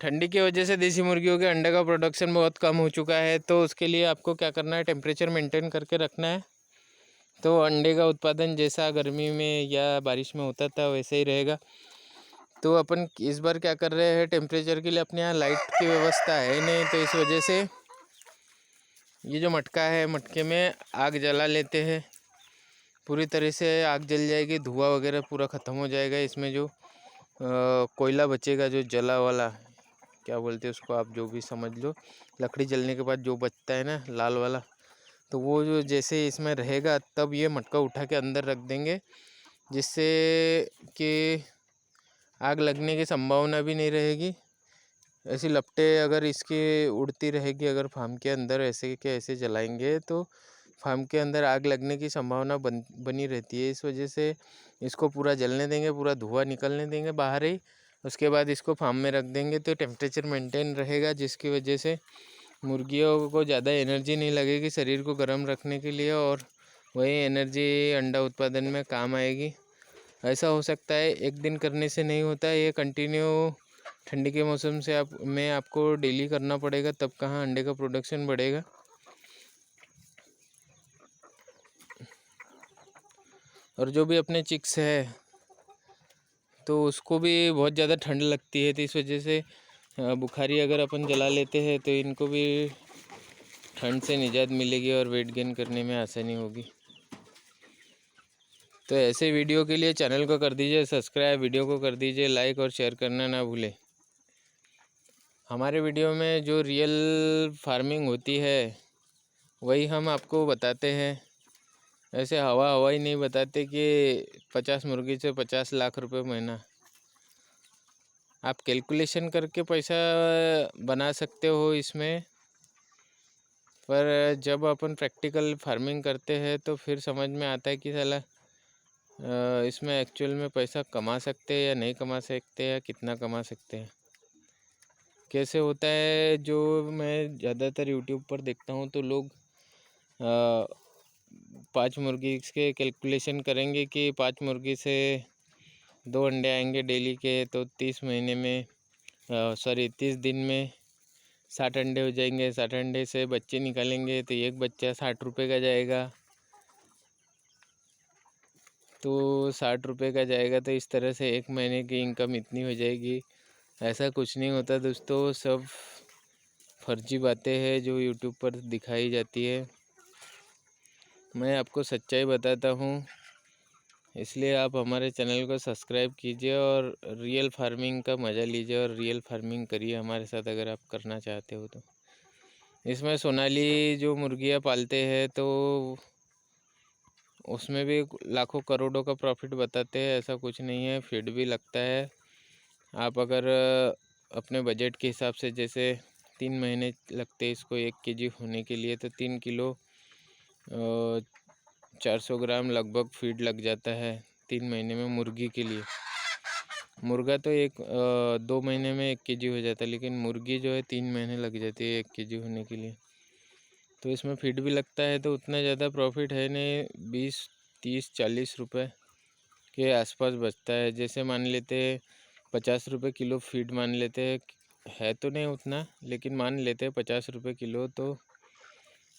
ठंडी की वजह से देसी मुर्गियों के अंडे का प्रोडक्शन बहुत कम हो चुका है, तो उसके लिए आपको क्या करना है, टेम्परेचर मेंटेन करके रखना है। तो अंडे का उत्पादन जैसा गर्मी में या बारिश में होता था वैसे ही रहेगा। तो अपन इस बार क्या कर रहे हैं, टेम्परेचर के लिए अपने यहाँ लाइट की व्यवस्था है नहीं, तो इस वजह से ये जो मटका है, मटके में आग जला लेते हैं। पूरी तरह से आग जल जाएगी, धुआं वगैरह पूरा ख़त्म हो जाएगा। इसमें जो कोयला बचेगा, जो जला वाला क्या बोलते हैं उसको, आप जो भी समझ लो, लकड़ी जलने के बाद जो बचता है ना लाल वाला, तो वो जो जैसे इसमें रहेगा तब ये मटका उठा के अंदर रख देंगे, जिससे कि आग लगने की संभावना भी नहीं रहेगी। ऐसी लपटें अगर इसकी उड़ती रहेगी, अगर फार्म के अंदर ऐसे के ऐसे जलाएंगे तो फार्म के अंदर आग लगने की संभावना बनी रहती है। इस वजह से इसको पूरा जलने देंगे, पूरा धुआं निकलने देंगे बाहर ही। उसके बाद इसको फार्म में रख देंगे तो टेम्परेचर मेंटेन रहेगा, जिसकी वजह से मुर्गियों को ज़्यादा एनर्जी नहीं लगेगी शरीर को गर्म रखने के लिए, और वही एनर्जी अंडा उत्पादन में काम आएगी। ऐसा हो सकता है, एक दिन करने से नहीं होता, ये कंटिन्यू ठंडी के मौसम से आपको डेली करना पड़ेगा, तब कहाँ अंडे का प्रोडक्शन बढ़ेगा। और जो भी अपने चिक्स है तो उसको भी बहुत ज़्यादा ठंड लगती है, तो इस वजह से बुखारी अगर अपन जला लेते हैं तो इनको भी ठंड से निजात मिलेगी और वेट गेन करने में आसानी होगी। तो ऐसे वीडियो के लिए चैनल को कर दीजिए सब्सक्राइब, वीडियो को कर दीजिए लाइक और शेयर करना ना भूलें। हमारे वीडियो में जो रियल फार्मिंग होती है वही हम आपको बताते हैं। ऐसे हवा ही नहीं बताते कि 50 मुर्गी से 50 लाख रुपए महीना। आप कैलकुलेशन करके पैसा बना सकते हो इसमें, पर जब अपन प्रैक्टिकल फार्मिंग करते हैं तो फिर समझ में आता है कि साला इसमें एक्चुअल में पैसा कमा सकते हैं या नहीं कमा सकते, या कितना कमा सकते हैं, कैसे होता है। जो मैं ज़्यादातर यूट्यूब पर देखता हूँ तो लोग 5 मुर्गी के कैलकुलेशन करेंगे कि 5 मुर्गी से 2 अंडे आएंगे डेली के, तो 30 महीने में 30 दिन में 60 अंडे हो जाएंगे। 60 अंडे से बच्चे निकालेंगे तो एक बच्चा 60 रुपये का जाएगा, तो 60 रुपये का जाएगा, तो इस तरह से एक महीने की इनकम इतनी हो जाएगी। ऐसा कुछ नहीं होता दोस्तों, सब फर्जी बातें हैं जो यूट्यूब पर दिखाई जाती है। मैं आपको सच्चाई बताता हूँ, इसलिए आप हमारे चैनल को सब्सक्राइब कीजिए और रियल फार्मिंग का मज़ा लीजिए और रियल फार्मिंग करिए हमारे साथ, अगर आप करना चाहते हो तो। इसमें सोनाली जो मुर्गियाँ पालते हैं तो उसमें भी लाखों करोड़ों का प्रॉफिट बताते हैं, ऐसा कुछ नहीं है। फीड भी लगता है। आप अगर अपने बजट के हिसाब से, जैसे 3 महीने लगते हैं इसको 1 केजी होने के लिए, तो 3 किलो 400 ग्राम लगभग फीड लग जाता है 3 महीने में मुर्गी के लिए। मुर्गा तो 2 महीने में 1 केजी हो जाता है, लेकिन मुर्गी जो है 3 महीने लग जाती है 1 केजी होने के लिए। तो इसमें फीड भी लगता है, तो उतना ज़्यादा प्रॉफिट है नहीं, 20 30 40 रुपये के आसपास बचता है। जैसे मान लेते 50 रुपये किलो फीड मान लेते हैं, है तो नहीं उतना, लेकिन मान लेते हैं 50 रुपये किलो, तो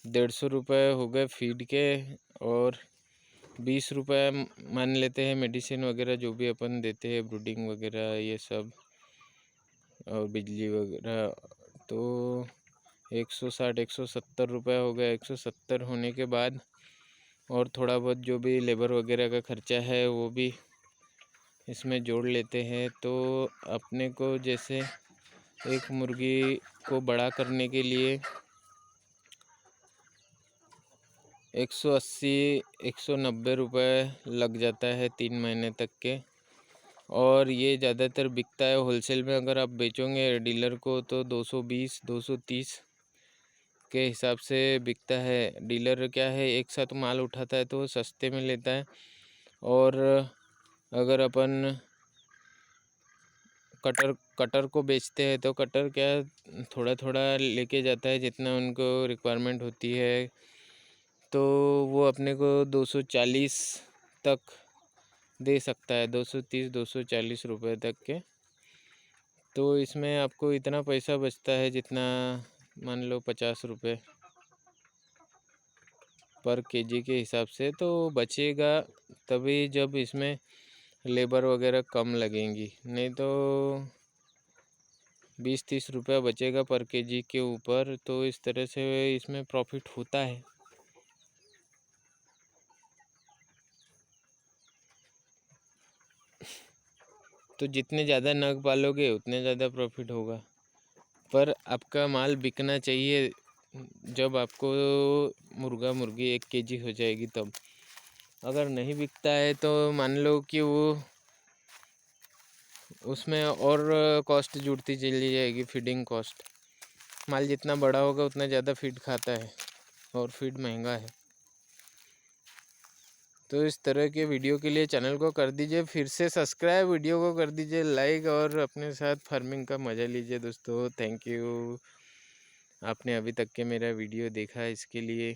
150 रुपये हो गए फीड के, और 20 रुपये मान लेते हैं मेडिसिन वगैरह जो भी अपन देते हैं, ब्रूडिंग वगैरह ये सब, और बिजली वगैरह, तो 160 170 रुपये हो गया। 170 होने के बाद और थोड़ा बहुत जो भी लेबर वगैरह का खर्चा है वो भी इसमें जोड़ लेते हैं, तो अपने को जैसे एक मुर्गी को बड़ा करने के लिए 180 190 रुपये लग जाता है 3 महीने तक के। और ये ज़्यादातर बिकता है होलसेल में, अगर आप बेचोगे डीलर को तो 220 230 के हिसाब से बिकता है। डीलर क्या है, एक साथ माल उठाता है तो सस्ते में लेता है, और अगर अपन कटर को बेचते हैं तो कटर क्या थोड़ा थोड़ा लेके जाता है जितना उनको रिक्वायरमेंट होती है, तो वो अपने को 240 तक दे सकता है, 230 240 रुपये तक के। तो इसमें आपको इतना पैसा बचता है जितना मान लो 50 रुपये पर केजी के हिसाब से तो बचेगा, तभी जब इसमें लेबर वगैरह कम लगेंगी, नहीं तो 20-30 रुपया बचेगा पर केजी के ऊपर। तो इस तरह से इसमें प्रॉफिट होता है। तो जितने ज़्यादा नग पालोगे उतने ज़्यादा प्रॉफिट होगा, पर आपका माल बिकना चाहिए। जब आपको मुर्गा मुर्गी 1 केजी हो जाएगी तब। अगर नहीं बिकता है तो मान लो कि वो उसमें और कॉस्ट जुड़ती चली जाएगी, फीडिंग कॉस्ट। माल जितना बड़ा होगा उतना ज़्यादा फीड खाता है और फीड महंगा है। तो इस तरह के वीडियो के लिए चैनल को कर दीजिए फिर से सब्सक्राइब, वीडियो को कर दीजिए लाइक और अपने साथ फार्मिंग का मज़ा लीजिए दोस्तों। थैंक यू, आपने अभी तक के मेरा वीडियो देखा इसके लिए।